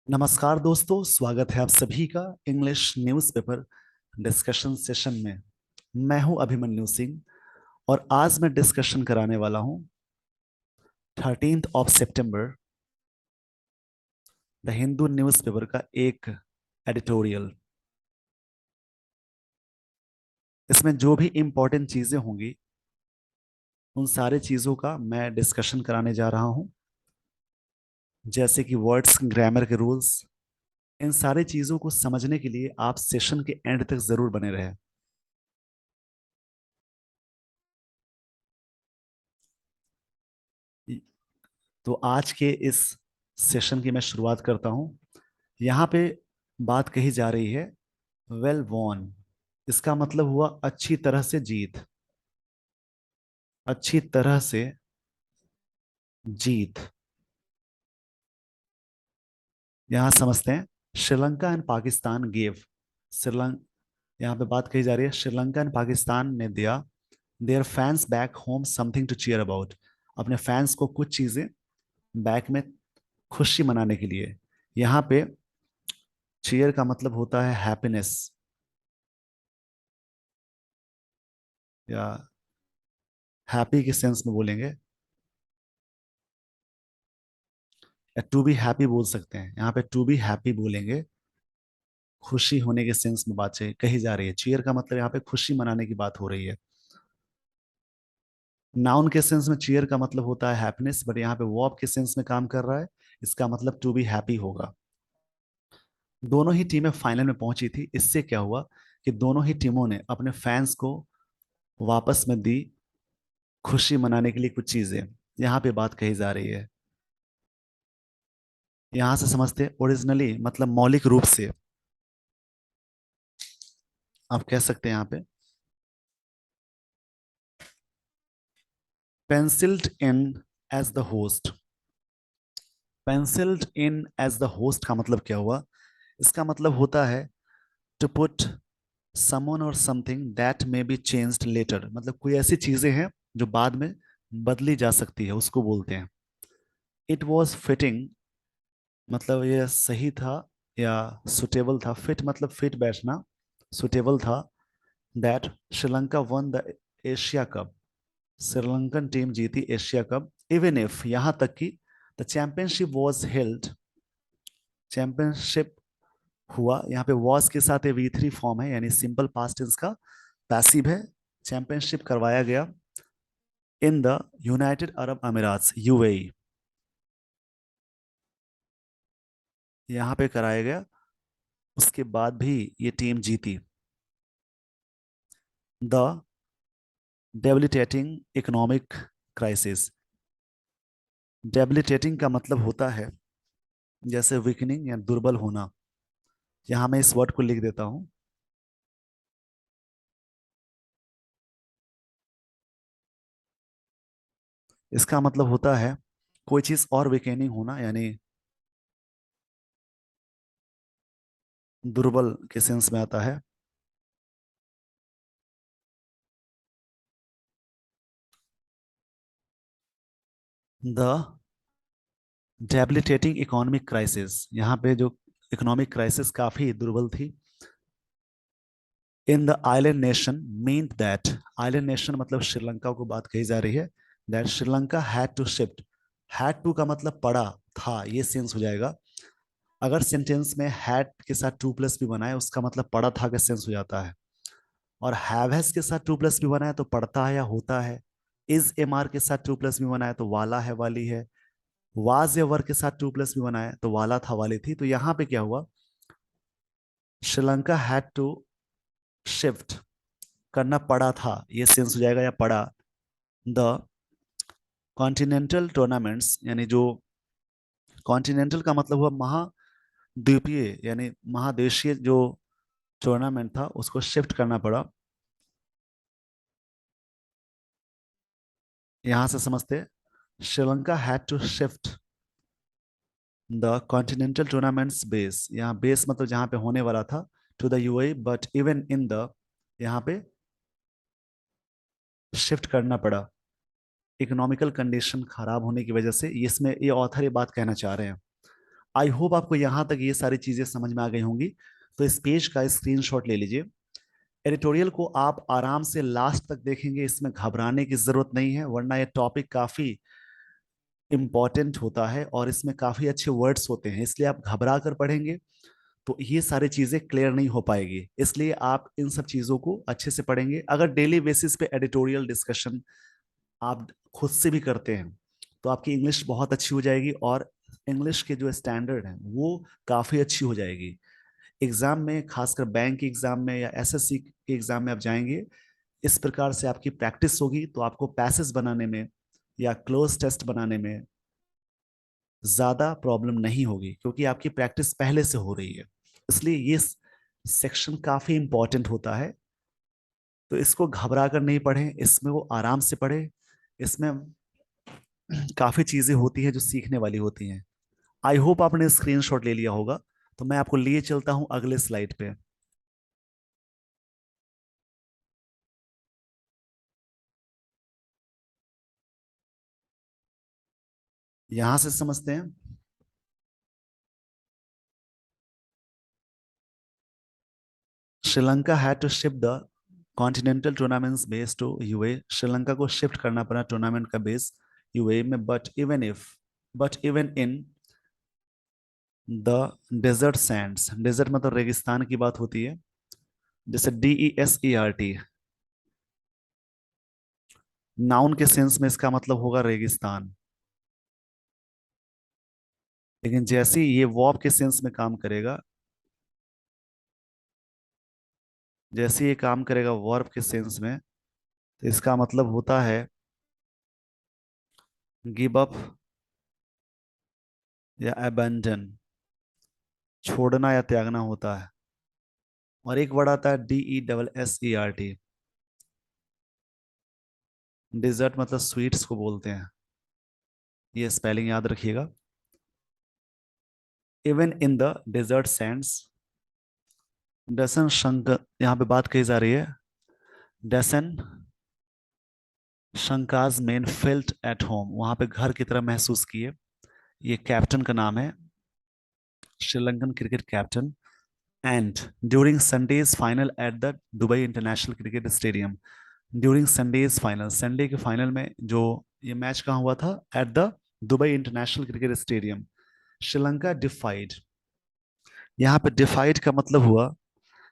नमस्कार दोस्तों, स्वागत है आप सभी का इंग्लिश न्यूज़पेपर डिस्कशन सेशन में। मैं हूं अभिमन्यु सिंह और आज मैं डिस्कशन कराने वाला हूं 13 सितंबर द हिंदू न्यूज़पेपर का एक एडिटोरियल। इसमें जो भी इम्पोर्टेंट चीज़ें होंगी उन सारे चीज़ों का मैं डिस्कशन कराने जा रहा हूं, जैसे कि वर्ड्स, ग्रामर के रूल्स। इन सारी चीज़ों को समझने के लिए आप सेशन के एंड तक ज़रूर बने रहें। तो आज के इस सेशन की मैं शुरुआत करता हूं। यहाँ पे बात कही जा रही है वेल वॉन। इसका मतलब हुआ अच्छी तरह से जीत, अच्छी तरह से जीत। यहां समझते हैं श्रीलंका एंड पाकिस्तान गेव। श्रीलंका, यहाँ पे बात कही जा रही है श्रीलंका एंड पाकिस्तान ने दिया their fans back home something to cheer about. अपने फैंस को कुछ चीजें बैक में खुशी मनाने के लिए। यहाँ पे चीयर का मतलब होता है हैप्पीनेस, या हैप्पी के सेंस में बोलेंगे, या टू बी हैप्पी बोल सकते हैं। यहाँ पे टू बी हैप्पी बोलेंगे, खुशी होने के सेंस में बात कही जा रही है। चीयर का मतलब यहाँ पे खुशी मनाने की बात हो रही है। नाउन के सेंस में चीयर का मतलब होता है हैप्पीनेस, बट यहाँ पे वर्ब के सेंस में काम कर रहा है। इसका मतलब टू बी हैप्पी होगा। दोनों ही टीमें फाइनल में पहुंची थी। इससे क्या हुआ कि दोनों ही टीमों ने अपने फैंस को वापस में दी खुशी मनाने के लिए कुछ चीजें। यहाँ पे बात कही जा रही है। यहां से समझते ओरिजिनली मतलब मौलिक रूप से, आप कह सकते हैं यहाँ पे pencilled in as the host. Pencilled in as the host का मतलब क्या हुआ? इसका मतलब होता है to put someone or something that may be changed later. मतलब कोई ऐसी चीजें हैं जो बाद में बदली जा सकती है, उसको बोलते हैं। इट वॉज फिटिंग, मतलब ये सही था या सुटेबल था। फिट मतलब फिट बैठना, सुटेबल था। That Sri Lanka one the Asia cup. Sri Lankan team जीती एशिया कप। इवन इफ, यहां तक कि the championship was held, championship हुआ। यहाँ पे वॉज के साथ वी थ्री फॉर्म है, यानी सिंपल पास्ट टेंस का पैसिव है। चैंपियनशिप करवाया गया इन द यूनाइटेड अरब अमीरात, यूएई। यहाँ पे कराया गया, उसके बाद भी ये टीम जीती। The debilitating economic crisis. Debilitating का मतलब होता है जैसे वीकनिंग या दुर्बल होना। यहां मैं इस वर्ड को लिख देता हूं। इसका मतलब होता है कोई चीज और वीकेनिंग होना, यानी दुर्बल के सेंस में आता है। द डेबिलिटेटिंग इकोनॉमिक क्राइसिस, यहाँ पे जो इकोनॉमिक क्राइसिस काफी दुर्बल थी। In the island nation mean that, island nation मतलब श्रीलंका को बात कही जा रही है। That Sri Lanka had to shift. Had to का मतलब पड़ा था, ये सेंस हो जाएगा। अगर सेंटेंस में हैड के साथ टू प्लस भी बनाए, उसका मतलब पड़ा था का सेंस हो जाता है। और हैव हैज के साथ टू प्लस भी बनाए तो पड़ता है या होता है। इज एम आर के साथ टू प्लस भी बनाए तो वाला है, वाली है। वाज या वर के साथ टू प्लस भी बनाए तो वाला था, वाली थी। तो यहाँ पे क्या हुआ, श्रीलंका हैड टू शिफ्ट, करना पड़ा था, ये सेंस हो जाएगा, या पड़ा। द कॉन्टिनेंटल टूर्नामेंट्स, यानी जो कॉन्टिनेंटल का मतलब हुआ महाद्वीपीय, यानी महादेशीय जो टूर्नामेंट था उसको शिफ्ट करना पड़ा। यहां से समझते Sri Lanka had to shift the continental tournaments base. यहाँ बेस मतलब जहां पे होने वाला था, to the UAE, but even in the, यहाँ पे शिफ्ट करना पड़ा इकोनॉमिकल कंडीशन खराब होने की वजह से। इसमें ये ऑथर ये बात कहना चाह रहे हैं। आई होप आपको यहाँ तक ये सारी चीजें समझ में आ गई होंगी। तो इस पेज का स्क्रीनशॉट ले लीजिए। एडिटोरियल को आप आराम से लास्ट तक देखेंगे, इसमें घबराने की जरूरत नहीं है, वरना ये टॉपिक काफी इंपॉर्टेंट होता है और इसमें काफी अच्छे वर्ड्स होते हैं, इसलिए आप घबरा कर पढ़ेंगे तो ये सारी चीजें क्लियर नहीं हो पाएगी। इसलिए आप इन सब चीजों को अच्छे से पढ़ेंगे। अगर डेली बेसिस पे एडिटोरियल डिस्कशन आप खुद से भी करते हैं तो आपकी इंग्लिश बहुत अच्छी हो जाएगी और इंग्लिश के जो स्टैंडर्ड है वो काफी अच्छी हो जाएगी। एग्जाम में, खासकर बैंक के एग्जाम में या एसएससी के एग्जाम में आप जाएंगे, इस प्रकार से आपकी प्रैक्टिस होगी तो आपको पैसेज बनाने में या क्लोज टेस्ट बनाने में ज्यादा प्रॉब्लम नहीं होगी, क्योंकि आपकी प्रैक्टिस पहले से हो रही है। इसलिए ये सेक्शन काफी इंपॉर्टेंट होता है। तो इसको घबरा कर नहीं पढ़ें, इसमें वो आराम से पढ़े। इसमें काफी चीजें होती हैं जो सीखने वाली होती हैं। आई होप आपने स्क्रीनशॉट ले लिया होगा। तो मैं आपको लिए चलता हूं अगले स्लाइड पे। यहां से समझते हैं। Sri Lanka had to shift the continental tournaments base to UAE. Sri Lanka को शिफ्ट करना पड़ा टूर्नामेंट का बेस यूए में। But even in the desert sands, desert मतलब रेगिस्तान की बात होती है, जैसे DESERT, नाउन के सेंस में इसका मतलब होगा रेगिस्तान। लेकिन जैसे ही ये वर्ब के सेंस में काम करेगा, जैसे ये काम करेगा वर्ब के सेंस में, तो इसका मतलब होता है गिव अप या अबैंडन, छोड़ना या त्यागना होता है। और एक वर्ड आता है DESSERT, डिजर्ट मतलब स्वीट्स को बोलते हैं। ये स्पेलिंग याद रखिएगा। Even in the desert sands, Dasun Shanaka, यहाँ पे बात कही जा रही है। Dasun Shanaka's men felt at home, वहां पे घर की तरह महसूस किए। ये कैप्टन का नाम है, Sri Lankan cricket captain. And during Sunday's final at the Dubai International Cricket Stadium, during Sunday's final, Sunday के फाइनल में जो ये मैच कहाँ हुआ था, at the Dubai International Cricket Stadium, Sri Lanka defied. यहाँ पे डिफाइड का मतलब हुआ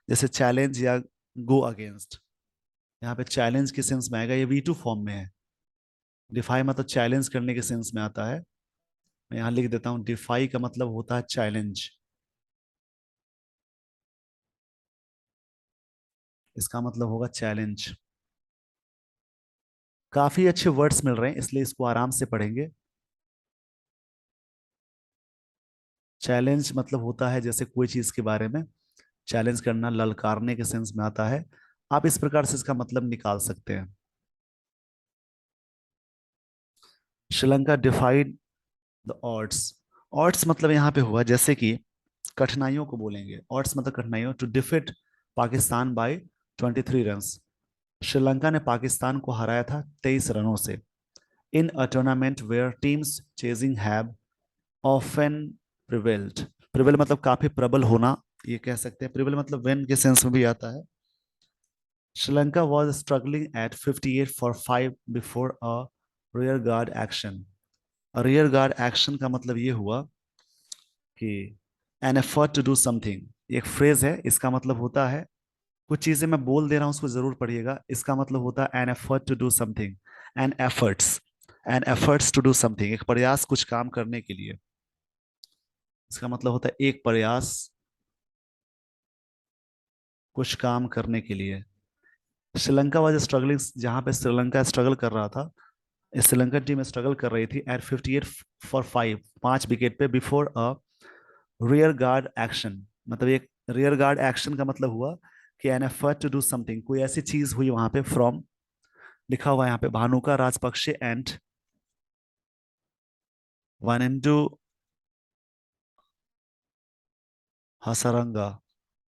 जैसे चैलेंज या गो अगेंस्ट। यहाँ पे चैलेंज के सेंस में आएगा, ये V2 फॉर्म में है। डिफाई मतलब चैलेंज करने के सेंस में आता है। मैं यहाँ लिख देता हूँ, डिफाई का मतलब होता है चैलेंज। इसका मतलब होगा चैलेंज। काफी अच्छे वर्ड्स मिल रहे हैं, इसलिए इसको आराम से पढ़ेंगे। चैलेंज मतलब होता है जैसे कोई चीज के बारे में चैलेंज करना, ललकारने के सेंस में आता है। आप इस प्रकार से इसका मतलब निकाल सकते हैं। Sri Lanka डिफाइड the odds. ऑड्स मतलब यहाँ पे हुआ जैसे कि कठिनाइयों को बोलेंगे। ऑड्स मतलब कठिनाइयों। To defeat Pakistan by 23 runs, Sri Lanka ने पाकिस्तान को हराया था 23 रनों से। In a tournament where teams chasing have often prevailed. Prevail मतलब काफी प्रबल होना, ये कह सकते हैं। प्रिवेल मतलब विन के सेंस में भी आता है। Sri Lanka was struggling at 58 for 5 before a rear guard action. Rear guard action का मतलब ये हुआ कि an effort to do something, एक फ्रेज है, इसका मतलब होता है, कुछ चीजें मैं बोल दे रहा हूं उसको जरूर पढ़िएगा। इसका मतलब होता है an effort to do something, an efforts, an efforts to do something, एक प्रयास कुछ काम करने के लिए। इसका मतलब होता है एक प्रयास कुछ काम करने के लिए। श्रीलंका वाज स्ट्रगलिंग, जहां पे श्रीलंका स्ट्रगल कर रहा था, श्रीलंकन टीम स्ट्रगल कर रही थी एट 58 फॉर 5, 5 विकेट पे, before a rear guard action. मतलब एक रियर गार्ड एक्शन का मतलब हुआ कि an effort to do something, कोई ऐसी चीज हुई वहां पे, फ्रॉम, लिखा हुआ है यहाँ पे, Bhanuka Rajapaksa and Wanindu Hasaranga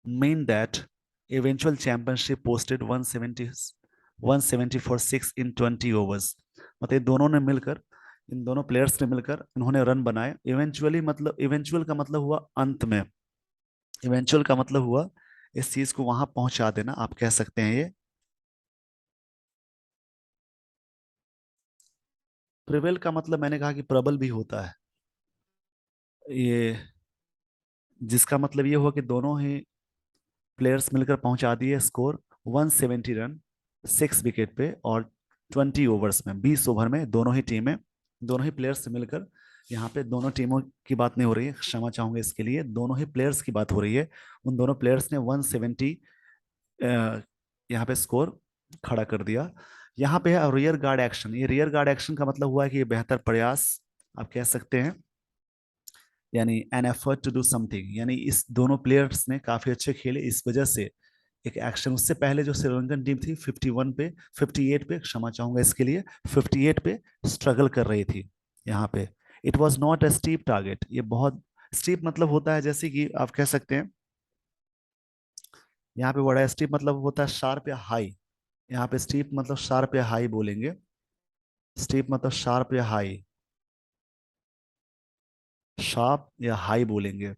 mean that eventual championship posted 170 170 for 6 in 20 overs। मतलब ये दोनों ने मिलकर इन दोनों प्लेयर्स ने मिलकर इन्होंने रन बनाए। इवेंचुअली मतलब इवेंचुअल का मतलब हुआ अंत में, इवेंचुअल का मतलब हुआ इस चीज को वहां पहुंचा देना, आप कह सकते हैं ये। प्रिवेल का मतलब मैंने कहा कि प्रबल भी होता है ये, जिसका मतलब ये हुआ कि दोनों ही प्लेयर्स मिलकर पहुंचा दिए स्कोर 170 रन 6 विकेट पे, और 20 ओवर्स में, 20 ओवर में दोनों ही टीमें, दोनों ही प्लेयर्स से मिलकर, यहाँ पे दोनों टीमों की बात नहीं हो रही है, क्षमा चाहूंगा इसके लिए, दोनों ही प्लेयर्स की बात हो रही है। उन दोनों प्लेयर्स ने 170 यहाँ पे स्कोर खड़ा कर दिया। यहाँ पे है रियर गार्ड एक्शन। ये रियर गार्ड एक्शन का मतलब हुआ है कि ये बेहतर प्रयास आप कह सकते हैं, यानी an effort to do something, यानी इस दोनों प्लेयर्स ने काफी अच्छे खेले, इस वजह से एक एक्शन। उससे पहले जो श्रीलंकन टीम थी 51 पे, 58 पे, क्षमा चाहूंगा इसके लिए, 58 पे स्ट्रगल कर रही थी यहाँ पे। It was not a steep target, ये बहुत स्टीप मतलब होता है जैसे कि आप कह सकते हैं, यहाँ पे वर्ड है स्टीप मतलब होता है शार्प या हाई। यहाँ पे स्टीप मतलब शार्प या हाई बोलेंगे, स्टीप मतलब शार्प या हाई, शार्प या हाई बोलेंगे।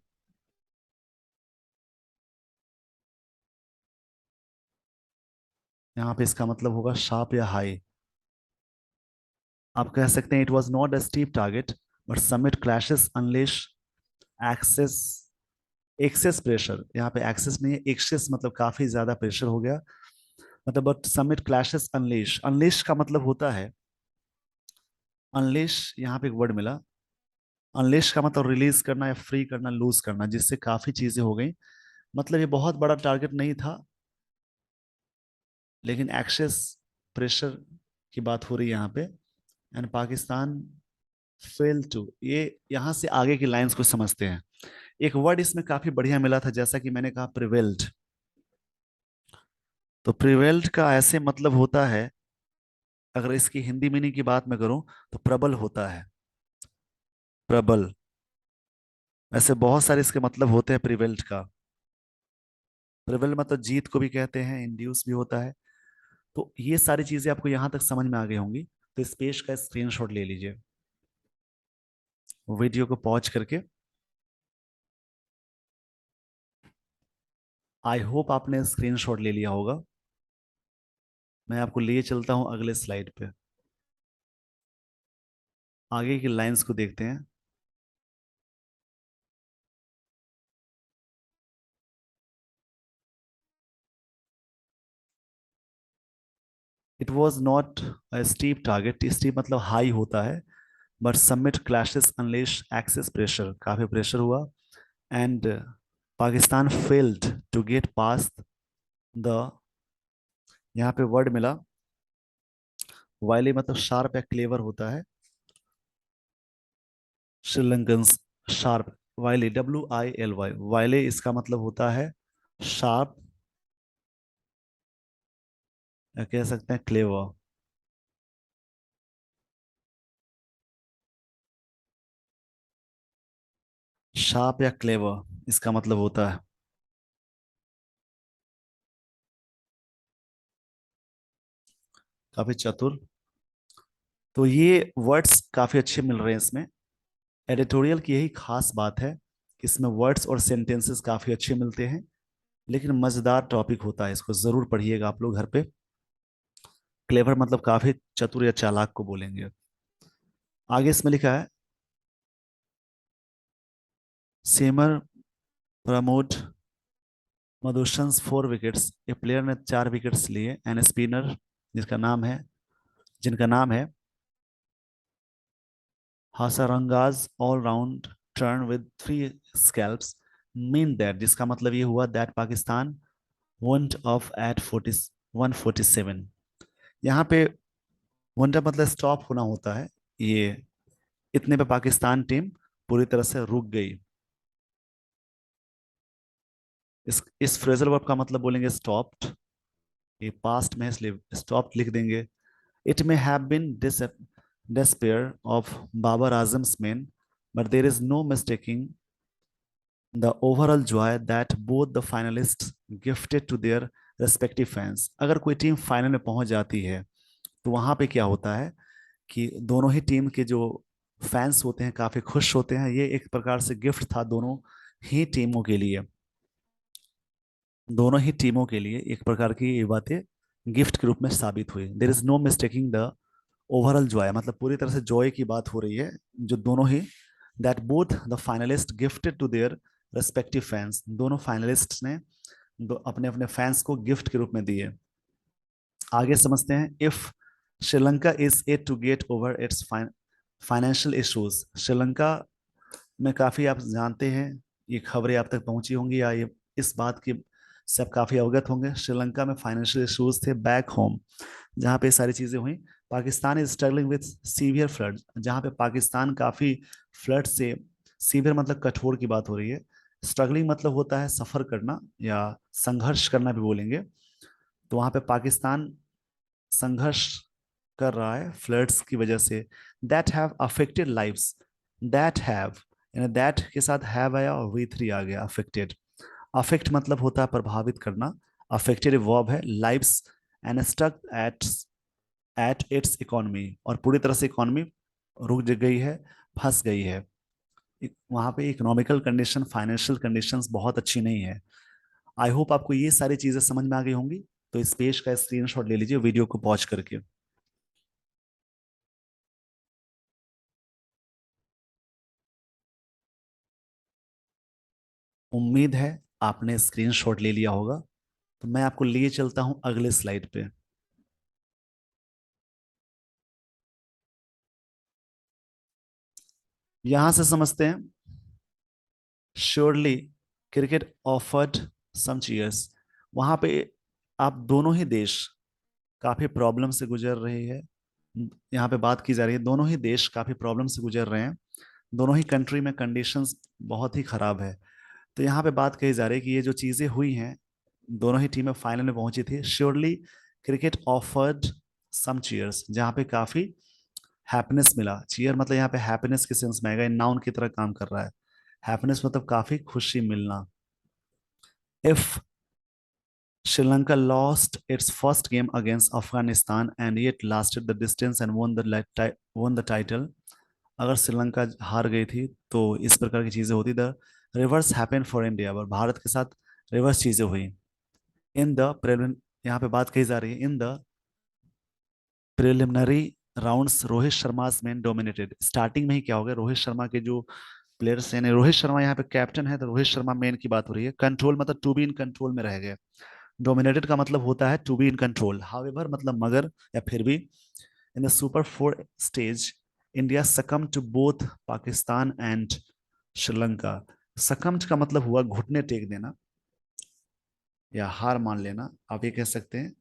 यहाँ पे इसका मतलब होगा शार्प या हाई। आप कह सकते हैं it was not a steep target but summit clashes unleash excess, excess pressure, यहाँ पे एक्सेस नहीं है, एक्सेस मतलब काफी ज्यादा प्रेशर हो गया, मतलब बट समिट क्लैशेस अनलेश, अनलेश का मतलब होता है, अनलेश यहाँ पे एक वर्ड मिला, अनलेश का मतलब रिलीज करना या फ्री करना, लूज करना, जिससे काफी चीजें हो गई। मतलब ये बहुत बड़ा टारगेट नहीं था, लेकिन एक्सेस प्रेशर की बात हो रही है यहाँ पे। एंड पाकिस्तान फेल टू, ये यहाँ से आगे की लाइंस को समझते हैं। एक वर्ड इसमें काफी बढ़िया मिला था, जैसा कि मैंने कहा प्रिवेल्ड, तो प्रिवेल्ड का ऐसे मतलब होता है, अगर इसकी हिंदी मीनिंग की बात मैं करूं तो प्रबल होता है, प्रबल। ऐसे बहुत सारे इसके मतलब होते हैं प्रिवेल्ड का। प्रिवेल मतलब जीत को भी कहते हैं, इंड्यूस भी होता है। तो ये सारी चीजें आपको यहां तक समझ में आ गई होंगी, तो इस पेज का स्क्रीनशॉट ले लीजिए वीडियो को पॉज करके। आई होप आपने स्क्रीनशॉट ले लिया होगा। मैं आपको लिए चलता हूं अगले स्लाइड पे, आगे की लाइंस को देखते हैं। It was not a steep target, steep मतलब हाई होता है, but submit clashes unleash excess pressure, काफी प्रेशर हुआ। And Pakistan failed to get past the, यहाँ पे वर्ड मिला वायली, मतलब शार्प या क्लेवर होता है, श्रीलंकन शार्प, वायले, WILY, वायले इसका मतलब होता है शार्प, या कह सकते हैं क्लेवर। शार्प या क्लेवर इसका मतलब होता है, काफी चतुर। तो ये वर्ड्स काफी अच्छे मिल रहे हैं इसमें। एडिटोरियल की यही खास बात है कि इसमें वर्ड्स और सेंटेंसेस काफी अच्छे मिलते हैं, लेकिन मजेदार टॉपिक होता है, इसको जरूर पढ़िएगा आप लोग घर पे। क्लेवर मतलब काफी चतुर या चालाक को बोलेंगे। आगे इसमें लिखा है सेमर प्रमोद मधुशंस 4 विकेट्स, ये प्लेयर ने 4 विकेट्स लिए, एंड स्पिनर जिसका नाम है, जिनका नाम है Hasaranga's all round turn with 3 scalps, mean that, जिसका मतलब ये हुआ that Pakistan went off at 147। यहाँ पे वंट ऑफ मतलब स्टॉप होना होता है, ये इतने पे पाकिस्तान टीम पूरी तरह से रुक गई। इस फ्रेजल वर्ब का मतलब बोलेंगे स्टॉप्ड, ये पास्ट में है इसलिए स्टॉप्ड लिख देंगे। It may have been despair of Babar Azam's men, but there is no mistaking the overall joy that both the finalists gifted to their respective fans। अगर कोई टीम फाइनल में पहुंच जाती है तो वहां पे क्या होता है कि दोनों ही टीम के जो फैंस होते हैं काफी खुश होते हैं। ये एक प्रकार से गिफ्ट था दोनों ही टीमों के लिए। दोनों ही टीमों के लिए एक प्रकार की ये बातें गिफ्ट के रूप में साबित हुई। There is no mistaking the overall joy, मतलब पूरी तरह से जॉय की बात हो रही है जो दोनों ही, that both the finalist gifted to their respective fans, दोनों फाइनलिस्ट ने अपने अपने फैंस को गिफ्ट के रूप में दिए। आगे समझते हैं। If Sri Lanka is at to get over its financial issues, Sri Lanka में काफी आप जानते हैं, ये खबरें आप तक पहुंची होंगी या ये इस बात की से आप काफी अवगत होंगे। श्रीलंका में फाइनेंशियल इश्यूज थे बैक होम, जहाँ पे सारी चीजें हुई। Pakistan is struggling with severe flood, जहाँ पे पाकिस्तान काफी फ्लड से, सीवियर मतलब कठोर की बात हो रही है, स्ट्रगलिंग मतलब होता है सफर करना या संघर्ष करना भी बोलेंगे। तो वहां पे पाकिस्तान संघर्ष कर रहा है फ्लड्स की वजह से। That have affected lives, that have, यानी दैट के साथ हैव आया और वी थ्री आ गया, अफेक्टेड। अफेक्ट मतलब होता है प्रभावित करना, अफेक्टेड वर्ब है, lives and stuck at its economy, और पूरी तरह से इकोनॉमी रुक गई है, फंस गई है। वहां पे इकोनॉमिकल कंडीशन, फाइनेंशियल कंडीशंस बहुत अच्छी नहीं है। आई होप आपको ये सारी चीजें समझ में आ गई होंगी। तो इस पेज का स्क्रीनशॉट ले लीजिए वीडियो को पॉज करके। उम्मीद है आपने स्क्रीनशॉट ले लिया होगा। तो मैं आपको लिए चलता हूं अगले स्लाइड पे। यहां से समझते हैं। श्योरली क्रिकेट ऑफर्ड सम चीयर्स, वहां पे आप दोनों ही देश काफी प्रॉब्लम से गुजर रहे हैं। यहाँ पे बात की जा रही है, दोनों ही देश काफी प्रॉब्लम से गुजर रहे हैं, दोनों ही कंट्री में कंडीशंस बहुत ही खराब है। तो यहाँ पे बात कही जा रही है कि ये जो चीजें हुई हैं, दोनों ही टीमें फाइनल में पहुंची थी। श्योरली क्रिकेट ऑफर्ड सम चीयर्स, जहाँ पे काफी हैप्पीनेस मिला। चीयर मतलब यहाँ पे हैप्पीनेस के सेंस में आएगा, नाउन की तरह काम कर रहा है। हैप्पीनेस मतलब काफी खुशी मिलना। If Sri Lanka lost its first game against Afghanistan and yet lasted the distance and won the title, अगर श्रीलंका हार गई थी तो इस प्रकार की चीजें होती। The reverse happen for India, और भारत के साथ रिवर्स चीजें हुई। इन द प्रिलिम, यहाँ पे बात कही जा रही है, in the preliminary rounds Rohit Sharma man dominated. Starting में ही क्या हो गया, रोहित शर्मा के जो प्लेयर्स हैं, रोहित शर्मा यहाँ पे कैप्टन है तो रोहित शर्मा मेन की बात हो रही है। कंट्रोल मतलब टू बी इन कंट्रोल में रह गए। डोमिनेटेड का मतलब होता है to be in control, however मतलब मगर या फिर भी। In the super four stage India succumb to both Pakistan and Sri Lanka. Succumbed का मतलब हुआ घुटने टेक देना या हार मान लेना, आप ये कह सकते हैं।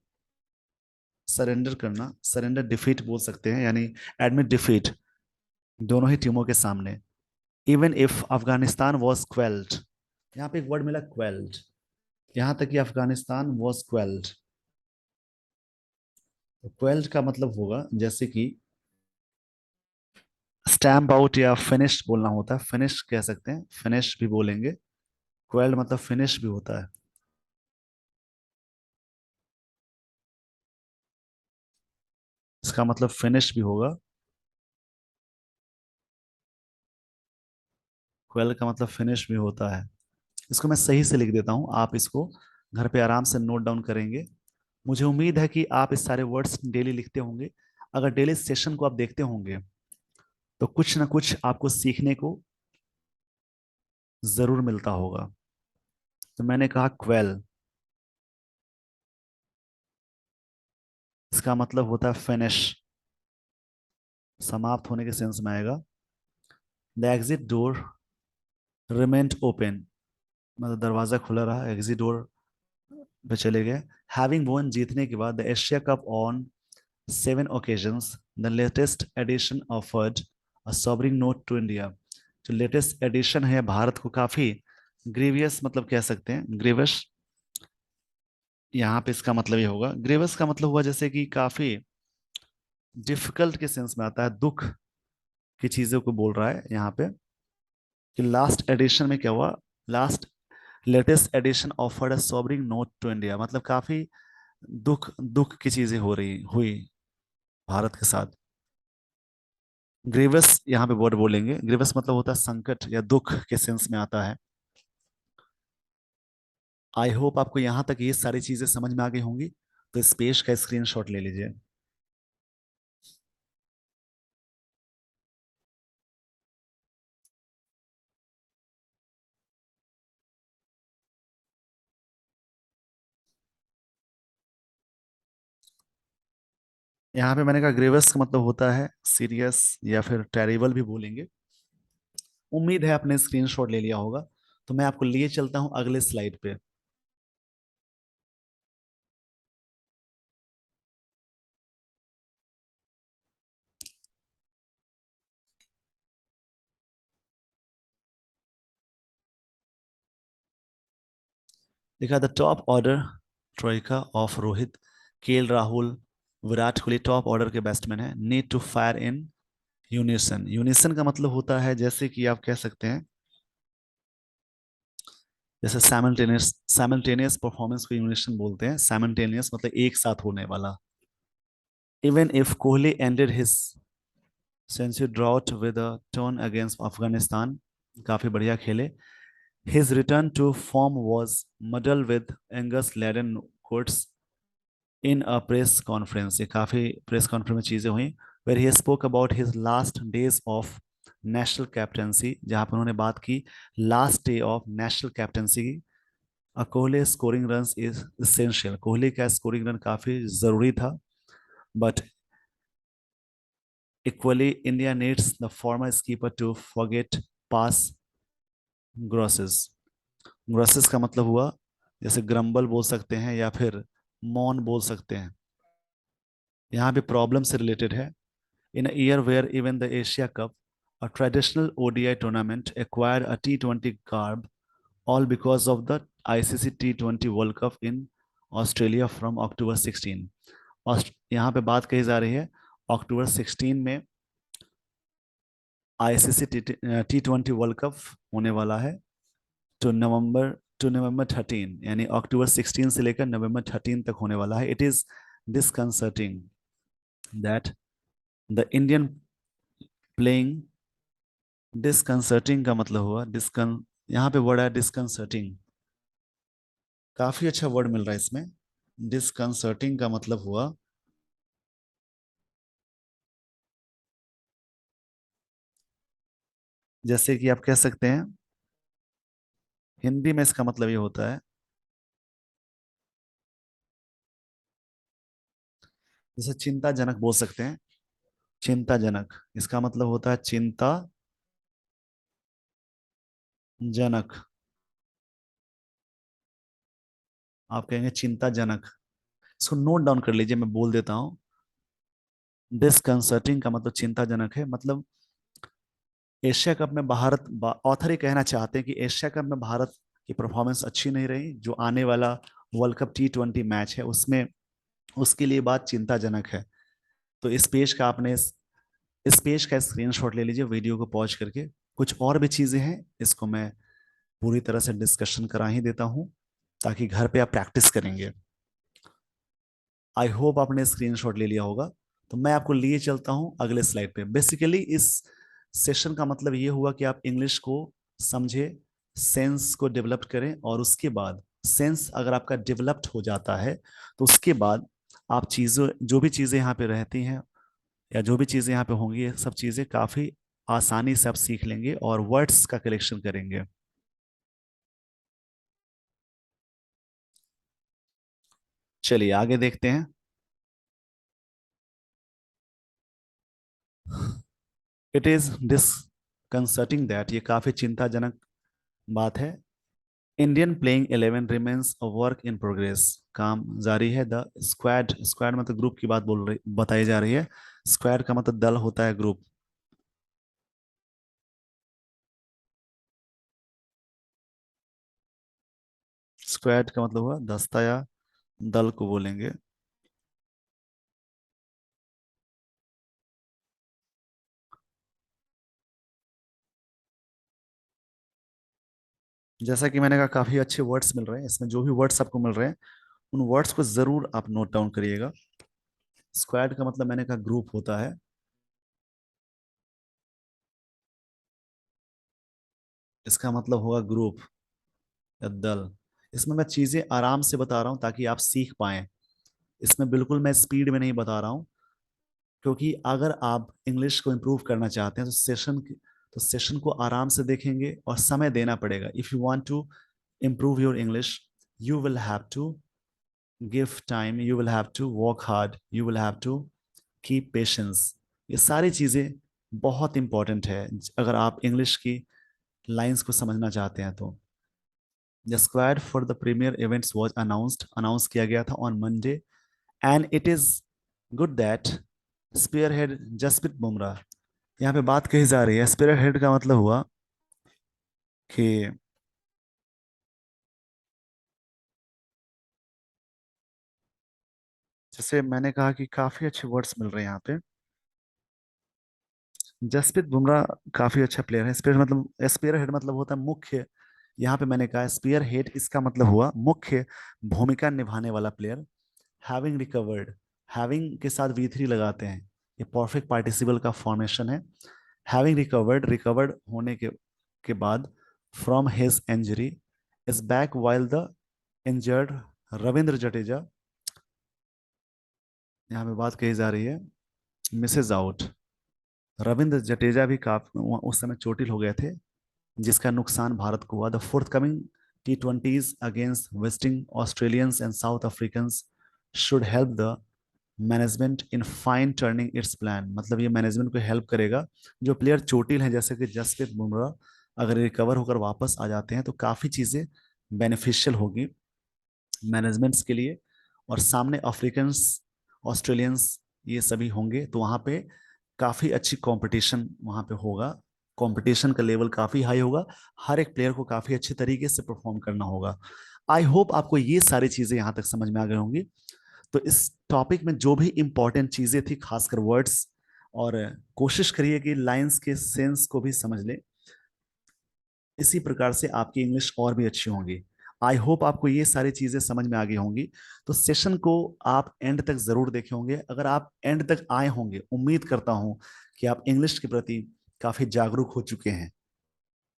सरेंडर करना, सरेंडर डिफीट बोल सकते हैं, यानी एडमिट डिफीट दोनों ही टीमों के सामने। Even if Afghanistan was quailed, यहाँ पे एक वर्ड मिला क्वेल्ड, यहां तक कि अफगानिस्तान वॉज क्वेल्ड। तो क्वेल्ड का मतलब होगा जैसे कि स्टैम्प आउट या फिनिश बोलना होता है, फिनिश कह सकते हैं, फिनिश भी बोलेंगे। क्वेल्ड मतलब फिनिश भी होता है। इसका मतलब फिनिश भी होगा। क्वेल का मतलब फिनिश भी होता है। इसको मैं सही से लिख देता हूं, आप इसको घर पे आराम से नोट डाउन करेंगे। मुझे उम्मीद है कि आप इस सारे वर्ड्स डेली लिखते होंगे। अगर डेली सेशन को आप देखते होंगे तो कुछ ना कुछ आपको सीखने को जरूर मिलता होगा। तो मैंने कहा क्वेल, इसका मतलब होता है फिनिश, समाप्त होने के सेंस में आएगा। द एग्जिट डोर रिमेंट ओपन, मतलब दरवाजा खुला रहा, एग्जिट डोर पे चले गए। हैविंग वोन, जीतने के बाद, the Asia cup on 7 occasions, the latest edition offered a sobering note to India. जो लेटेस्ट एडिशन है भारत को काफी ग्रीवियस, मतलब कह सकते हैं ग्रीवस। यहाँ पे इसका मतलब ये होगा, ग्रीवस का मतलब हुआ जैसे कि काफी डिफिकल्ट के सेंस में आता है, दुख की चीजों को बोल रहा है यहाँ पे। कि लास्ट एडिशन में क्या हुआ, last latest edition offered a sobering note to India, मतलब काफी दुख दुख की चीजें हो रही हुई भारत के साथ। ग्रीवस यहाँ पे वर्ड बोलेंगे। ग्रीवस मतलब होता है संकट या दुख के सेंस में आता है। आई होप आपको यहाँ तक ये सारी चीजें समझ में आ गई होंगी। तो इस पेज का स्क्रीनशॉट ले लीजिए। यहाँ पे मैंने कहा ग्रेवस का मतलब होता है सीरियस या फिर टेरिबल भी बोलेंगे। उम्मीद है आपने स्क्रीनशॉट ले लिया होगा। तो मैं आपको लिए चलता हूँ अगले स्लाइड पे। देखा the top order troika of Rohit, KL Rahul, Virat Kohli top order के बैट्समैन है, need to fire in unison. Unison का मतलब होता है जैसे कि आप कह सकते हैं जैसे सैमल्टेनियस परफॉर्मेंस को यूनिसन बोलते हैं। सैमल्टेनियस मतलब एक साथ होने वाला। Even if Kohli ended his century drought with a turn against Afghanistan, काफी बढ़िया खेले। His return to form was muddled with angst laden quotes in a press conference. ये काफी प्रेस कॉन्फ्रेंस में चीजें हुई। Where he spoke about his last days of national captaincy, जहां पर उन्होंने बात की last day of national captaincy की। Kohli scoring run is essential, Kohli का स्कोरिंग रन काफी जरूरी था। But equally India needs the former skipper to forget past grouses. Grouses का मतलब हुआ जैसे ग्रम्बल बोल सकते हैं या फिर मौन बोल सकते हैं। यहाँ पे प्रॉब्लम से रिलेटेड है। In a year where even the Asia Cup, a traditional ODI tournament, acquired a T20 garb, all because of the ICC T20 World Cup in Australia from October 16। यहाँ पे बात कही जा रही है अक्टूबर 16 में आईसीसी टी 20 वर्ल्ड कप होने वाला है। टू नवंबर टू नवंबर 13, यानी अक्टूबर 16 से लेकर नवंबर 13 तक होने वाला है। It is disconcerting that the Indian playing. Disconcerting का मतलब हुआ डिस्कन, यहाँ पे वर्ड है डिसकंसर्टिंग। काफी अच्छा वर्ड मिल रहा है इसमें। डिसकंसर्टिंग का मतलब हुआ जैसे कि आप कह सकते हैं, हिंदी में इसका मतलब ये होता है जैसे चिंताजनक बोल सकते हैं। चिंताजनक इसका मतलब होता है चिंता जनक। आप कहेंगे चिंताजनक, इसको नोट डाउन कर लीजिए, मैं बोल देता हूँ। डिसकंसर्टिंग का मतलब चिंताजनक है। मतलब एशिया कप में भारत, ऑथर ये कहना चाहते हैं कि एशिया कप में भारत की परफॉर्मेंस अच्छी नहीं रही। जो आने वाला वर्ल्ड कप T20 मैच है उसमें उसके लिए बात चिंताजनक है। तो इस पेज का स्क्रीनशॉट ले लीजिए वीडियो को पॉज करके। कुछ और भी चीजें हैं, इसको मैं पूरी तरह से डिस्कशन करा ही देता हूं ताकि घर पे आप प्रैक्टिस करेंगे। आई होप आपने स्क्रीनशॉट ले लिया होगा। तो मैं आपको लिए चलता हूं अगले स्लाइड पे। बेसिकली इस सेशन का मतलब ये हुआ कि आप इंग्लिश को समझे, सेंस को डेवलप करें, और उसके बाद सेंस अगर आपका डेवलप्ड हो जाता है तो उसके बाद आप चीज़ों, जो भी चीज़ें यहाँ पे रहती हैं या जो भी चीज़ें यहाँ पे होंगी, ये सब चीज़ें काफ़ी आसानी से आप सीख लेंगे और वर्ड्स का कलेक्शन करेंगे। चलिए आगे देखते हैं। इट इज डिसकंसर्टिंग दैट, ये काफी चिंताजनक बात है। Indian playing 11 remains a work in progress, काम जारी है। द स्क्वाड, स्क्वाड मतलब ग्रुप की बात बोल रही बताई जा रही है। स्क्वाड का मतलब दल होता है, ग्रुप। स्क्वाड का मतलब हुआ दस्ता या दल को बोलेंगे। जैसा कि मैंने कहा काफी अच्छे वर्ड्स मिल रहे हैं इसमें। जो भी वर्ड्स आपको मिल रहे हैं उन वर्ड्स को जरूर आप नोट डाउन करिएगा। स्क्वाड का मतलब मैंने कहा ग्रुप होता है। इसका मतलब होगा ग्रुप या दल। इसमें मैं चीजें आराम से बता रहा हूं ताकि आप सीख पाएं। इसमें बिल्कुल मैं स्पीड में नहीं बता रहा हूं, क्योंकि अगर आप इंग्लिश को इम्प्रूव करना चाहते हैं तो सेशन को आराम से देखेंगे और समय देना पड़ेगा। If you want to improve your English, you will have to give time, you will have to work hard, you will have to keep patience। ये सारी चीज़ें बहुत इंपॉर्टेंट है अगर आप इंग्लिश की लाइंस को समझना चाहते हैं तो। The squad for the premier events was announce किया गया था on Monday, and it is good that spear head Jasprit Bumrah. यहाँ पे बात कही जा रही है, स्पीयर हेड का मतलब हुआ कि जैसे मैंने कहा कि काफी अच्छे वर्ड्स मिल रहे हैं यहाँ पे। जसप्रीत बुमराह काफी अच्छा प्लेयर है। स्पेयर हेड मतलब होता है मुख्य। यहाँ पे मैंने कहा स्पीयर हेड, इसका मतलब हुआ मुख्य भूमिका निभाने वाला प्लेयर। हैविंग रिकवर्ड, हैविंग के साथ V3 लगाते हैं, ये परफेक्ट पार्टिसिपल का फॉर्मेशन है। हैविंग रिकवर्ड, रिकवर्ड होने के बाद, from his injury, is back while the injured Ravindra Jadeja, यहाँ पे बात कही जा रही है, मिसेज आउट। रविंद्र जडेजा भी काफी उस समय चोटिल हो गए थे, जिसका नुकसान भारत को हुआ। The fourth coming T20s against wasting Australians and south Africans should help the management in fine turning it's plan. मतलब ये मैनेजमेंट को हेल्प करेगा। जो प्लेयर चोटिल हैं जैसे कि जसप्रीत बुमराह, अगर रिकवर होकर वापस आ जाते हैं तो काफ़ी चीज़ें बेनिफिशियल होगी मैनेजमेंट्स के लिए। और सामने अफ्रीकन्स, ऑस्ट्रेलियंस, ये सभी होंगे तो वहाँ पे काफ़ी अच्छी कंपटीशन वहाँ पे होगा। कंपटीशन का लेवल काफ़ी हाई होगा। हर एक प्लेयर को काफ़ी अच्छे तरीके से परफॉर्म करना होगा। आई होप आपको ये सारी चीज़ें यहाँ तक समझ में आ गई होंगी। तो इस टॉपिक में जो भी इंपॉर्टेंट चीज़ें थी, खासकर वर्ड्स, और कोशिश करिए कि लाइंस के सेंस को भी समझ लें। इसी प्रकार से आपकी इंग्लिश और भी अच्छी होंगी। आई होप आपको ये सारी चीजें समझ में आ गई होंगी। तो सेशन को आप एंड तक जरूर देखे होंगे। अगर आप एंड तक आए होंगे, उम्मीद करता हूं कि आप इंग्लिश के प्रति काफी जागरूक हो चुके हैं।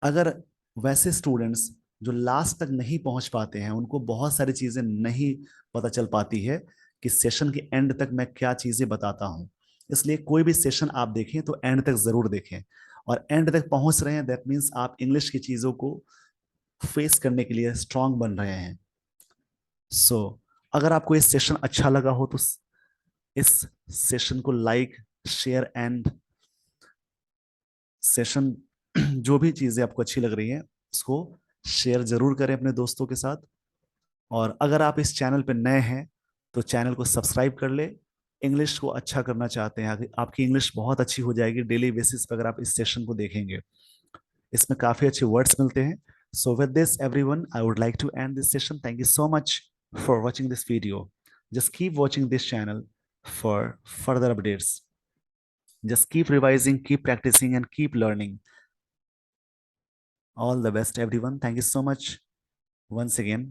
अगर वैसे स्टूडेंट्स जो लास्ट तक नहीं पहुंच पाते हैं, उनको बहुत सारी चीजें नहीं पता चल पाती है कि सेशन के एंड तक मैं क्या चीजें बताता हूं, इसलिए कोई भी सेशन आप देखें तो एंड तक जरूर देखें। और एंड तक पहुंच रहे हैं, दैट मीन्स आप इंग्लिश की चीजों को फेस करने के लिए स्ट्रांग बन रहे हैं। सो अगर आपको इस सेशन अच्छा लगा हो तो इस सेशन को लाइक, शेयर एंड सेशन जो भी चीजें आपको अच्छी लग रही हैं उसको शेयर जरूर करें अपने दोस्तों के साथ। और अगर आप इस चैनल पर नए हैं तो चैनल को सब्सक्राइब कर ले। इंग्लिश को अच्छा करना चाहते हैं, आपकी इंग्लिश बहुत अच्छी हो जाएगी डेली बेसिस पर अगर आप इस सेशन को देखेंगे। इसमें काफी अच्छे वर्ड्स मिलते हैं। So with this everyone, I would like to end this session. Thank you so much for watching this video. Just keep watching this channel for further updates. Just keep revising, keep practicing, and keep learning. All the best everyone. Thank you so much once again.